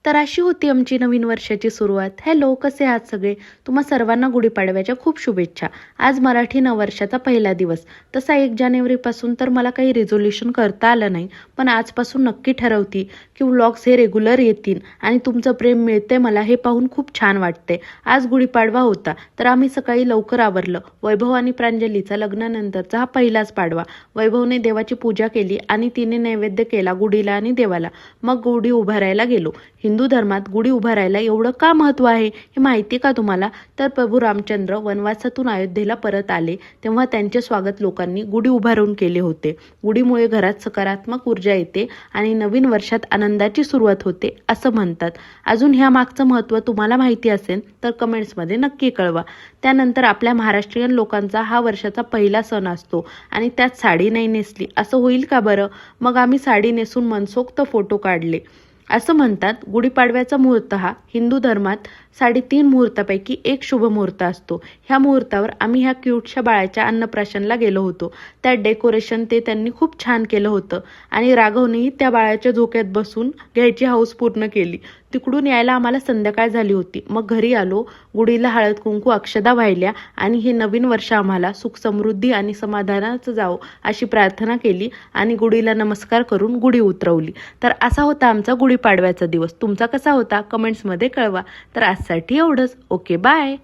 तर अशी होती आमची नवीन वर्षाची सुरुवात. हॅलो, कसे आहात सगळे? तुम्हा सर्वांना गुढीपाडव्याच्या खूप शुभेच्छा. आज मराठी नववर्षाचा पहिला दिवस. तसा 1 जानेवारीपासून तर मला काही रिझोल्यूशन करता आलं नाही, पण आजपासून नक्की ठरवते की व्लॉग्स हे रेग्युलर येतील आणि तुमचं प्रेम मिळते मला हे पाहून खूप छान वाटते. आज गुढीपाडवा होता, तर आम्ही सकाळी लवकर आवरलं. वैभव आणि प्रांजलीचा लग्नानंतरचा हा पहिलाच पाडवा. वैभवने देवाची पूजा केली आणि तिने नैवेद्य केला गुढीला आणि देवाला. मग गुढी उभारायला गेलो. हिंदू धर्मात गुढी उभारायला एवढं का महत्त्व आहे हे माहिती का तुम्हाला? तर प्रभू रामचंद्र वनवासातून अयोध्येला परत आले तेव्हा त्यांचे स्वागत लोकांनी गुढी उभारून केले होते. गुढीमुळे घरात सकारात्मक ऊर्जा येते आणि नवीन वर्षात आनंदाची सुरुवात होते असं म्हणतात. अजून ह्या मागचं महत्त्व तुम्हाला माहिती असेल तर कमेंट्समध्ये नक्की कळवा. त्यानंतर आपल्या महाराष्ट्रीयन लोकांचा हा वर्षाचा पहिला सण असतो आणि त्यात साडी नाही नेसली असं होईल का बरं? मग आम्ही साडी नेसून मनसोक्त फोटो काढले. असं म्हणतात गुढीपाडव्याचा मुहूर्त हा हिंदू धर्मात 3.5 मुहूर्तापैकी एक शुभ मुहूर्त असतो. ह्या मुहूर्तावर आम्ही ह्या क्यूटच्या बाळाच्या अन्नप्राशनला गेलो होतो. त्यात डेकोरेशन त्यांनी खूप छान केलं होतं आणि राघवनेही त्या बाळाच्या झोक्यात बसून घ्यायची हौस पूर्ण केली. तिकडून यायला आम्हाला संध्याकाळ झाली होती. मग घरी आलो, गुढीला हळद कुंकू अक्षदा वाहिल्या आणि हे नवीन वर्ष आम्हाला सुख समृद्धी आणि समाधानाचं जावो अशी प्रार्थना केली आणि गुढीला नमस्कार करून गुढी उतरवली. तर असा होता आमचा गुढीपाडव्याचा दिवस. तुमचा कसा होता कमेंट्समध्ये कळवा. तर आजसाठी एवढंच. Okay, bye.